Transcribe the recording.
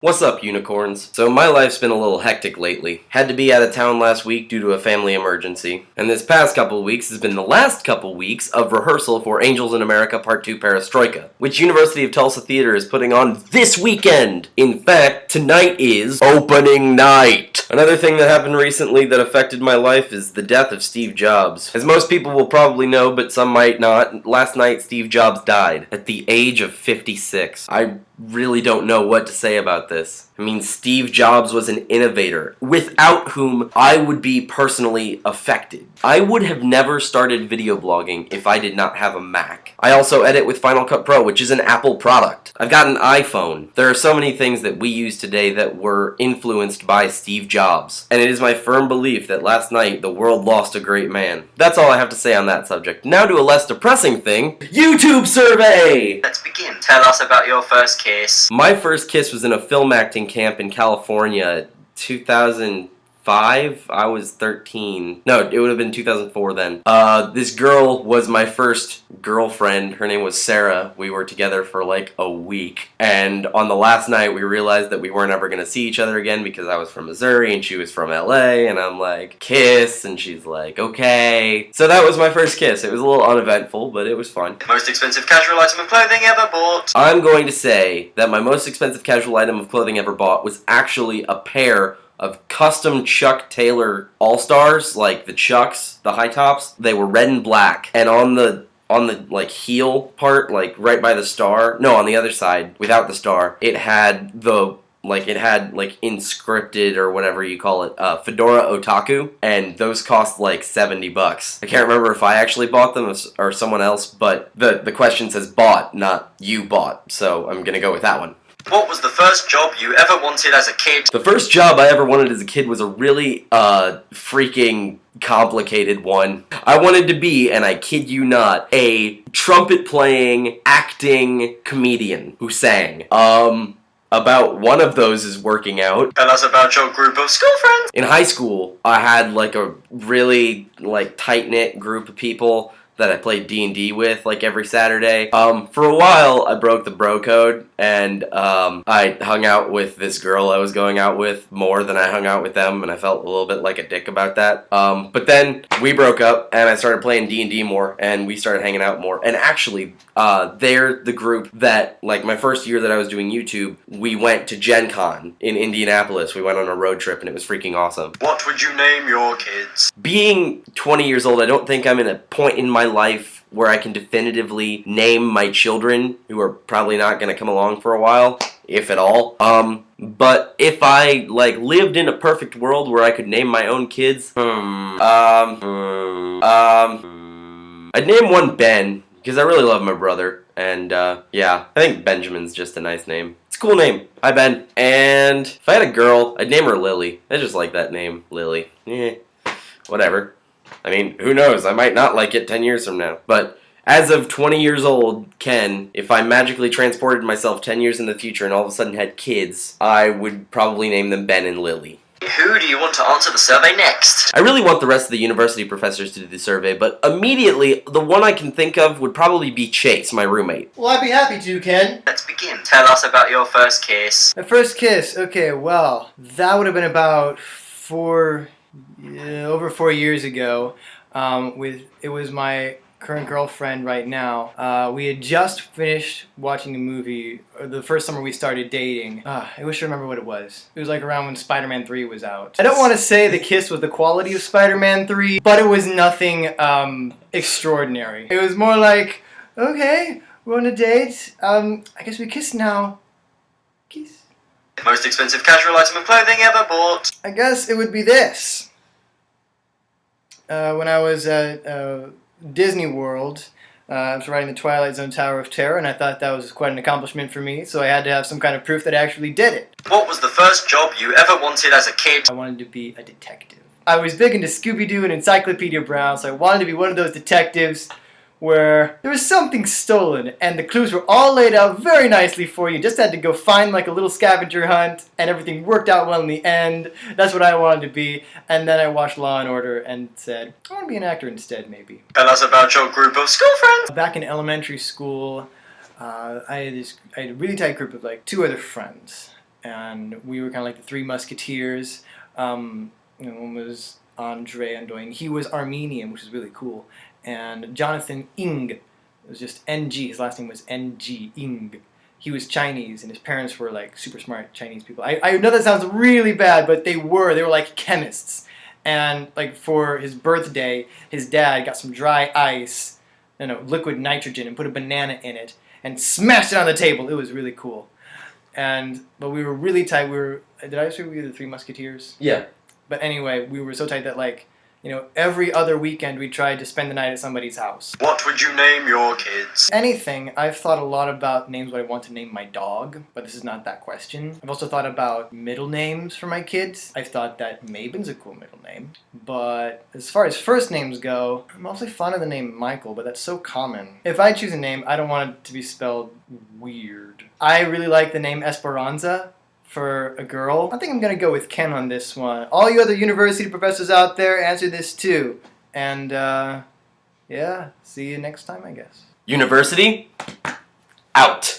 What's up, unicorns? So my life's been a little hectic lately. Had to be out of town last week due to a family emergency. And this past couple weeks has been the last couple weeks of rehearsal for Angels in America Part 2 Perestroika, which University of Tulsa Theater is putting on this weekend. In fact, tonight is opening night. Another thing that happened recently that affected my life is the death of Steve Jobs. As most people will probably know, but some might not, last night Steve Jobs died at the age of 56. I really don't know what to say about this. I mean, Steve Jobs was an innovator, without whom I would be personally affected. I would have never started video blogging if I did not have a Mac. I also edit with Final Cut Pro, which is an Apple product. I've got an iPhone. There are so many things that we use today that were influenced by Steve Jobs. And it is my firm belief that last night the world lost a great man. That's all I have to say on that subject. Now to a less depressing thing, YouTube survey! Let's begin. Tell us about your first kiss. My first kiss was in a film acting camp in California, 2005. I was 13. No, it would have been 2004 then. This girl was my first girlfriend. Her name was Sarah. We were together for like a week. And on the last night, we realized that we weren't ever going to see each other again because I was from Missouri and she was from LA. And I'm like, kiss. And she's like, okay. So that was my first kiss. It was a little uneventful, but it was fun. Most expensive casual item of clothing ever bought. I'm going to say that my most expensive casual item of clothing ever bought was actually a pair of custom Chuck Taylor All-Stars, like the Chucks, the high tops. They were red and black, and on the like heel part, like right by the star, no, on the other side, without the star, it had inscripted or whatever you call it, Fedora Otaku, and those cost like $70. I can't remember if I actually bought them or someone else, but the question says bought, not you bought, so I'm gonna go with that one. What was the first job you ever wanted as a kid? The first job I ever wanted as a kid was a really, freaking complicated one. I wanted to be, and I kid you not, a trumpet-playing, acting comedian who sang. About one of those is working out. Tell us about your group of school friends. In high school, I had, like, a really, like, tight-knit group of people that I played D&D with, like, every Saturday. For a while, I broke the bro code, and, I hung out with this girl I was going out with more than I hung out with them, and I felt a little bit like a dick about that. But then, we broke up, and I started playing D&D more, and we started hanging out more. And actually, they're the group that, like, my first year that I was doing YouTube, we went to Gen Con in Indianapolis. We went on a road trip, and it was freaking awesome. What would you name your kids? Being 20 years old, I don't think I'm in a point in my life where I can definitively name my children, who are probably not going to come along for a while, if at all. But if I, like, lived in a perfect world where I could name my own kids, I'd name one Ben, because I really love my brother, and, yeah, I think Benjamin's just a nice name. It's a cool name. Hi, Ben. And if I had a girl, I'd name her Lily. I just like that name, Lily. Whatever. I mean, who knows? I might not like it 10 years from now. But as of 20 years old, Ken, if I magically transported myself 10 years in the future and all of a sudden had kids, I would probably name them Ben and Lily. Who do you want to answer the survey next? I really want the rest of the university professors to do the survey, but immediately, the one I can think of would probably be Chase, my roommate. Well, I'd be happy to, Ken. Let's begin. Tell us about your first kiss. My first kiss, okay, well, that would have been about over 4 years ago. It was my current girlfriend right now. We had just finished watching a movie, the first summer we started dating. I wish I remember what it was. It was like around when Spider-Man 3 was out. I don't want to say the kiss was the quality of Spider-Man 3, but it was nothing extraordinary. It was more like, okay, we're on a date. I guess we kiss now. Kiss. Most expensive casual item of clothing ever bought. I guess it would be this. When I was at Disney World, I was riding the Twilight Zone Tower of Terror, and I thought that was quite an accomplishment for me, so I had to have some kind of proof that I actually did it. What was the first job you ever wanted as a kid? I wanted to be a detective. I was big into Scooby-Doo and Encyclopedia Brown, so I wanted to be one of those detectives where there was something stolen, and the clues were all laid out very nicely for you. Just had to go find like a little scavenger hunt, and everything worked out well in the end. That's what I wanted to be. And then I watched Law & Order and said, I want to be an actor instead, maybe. Tell us about your group of school friends. Back in elementary school, I had a really tight group of like 2 other friends. and we were kind of like the Three Musketeers. One was Andre Andoin. He was Armenian, which is really cool. And Jonathan Ing, it was just NG. His last name was NG, Ing. He was Chinese, and his parents were like super smart Chinese people. I know that sounds really bad, but they were like chemists. And like for his birthday, his dad got some dry ice, liquid nitrogen, and put a banana in it, and smashed it on the table. It was really cool. But we were really tight. Did I say we were the Three Musketeers? Yeah. But anyway, we were so tight that every other weekend we tried to spend the night at somebody's house. What would you name your kids? Anything. I've thought a lot about names what I want to name my dog, but this is not that question. I've also thought about middle names for my kids. I've thought that Mabin's a cool middle name. But as far as first names go, I'm mostly fond of the name Michael, but that's so common. If I choose a name, I don't want it to be spelled weird. I really like the name Esperanza for a girl. I think I'm gonna go with Ken on this one. All you other university professors out there, answer this too. And yeah, see you next time, I guess. University? Out.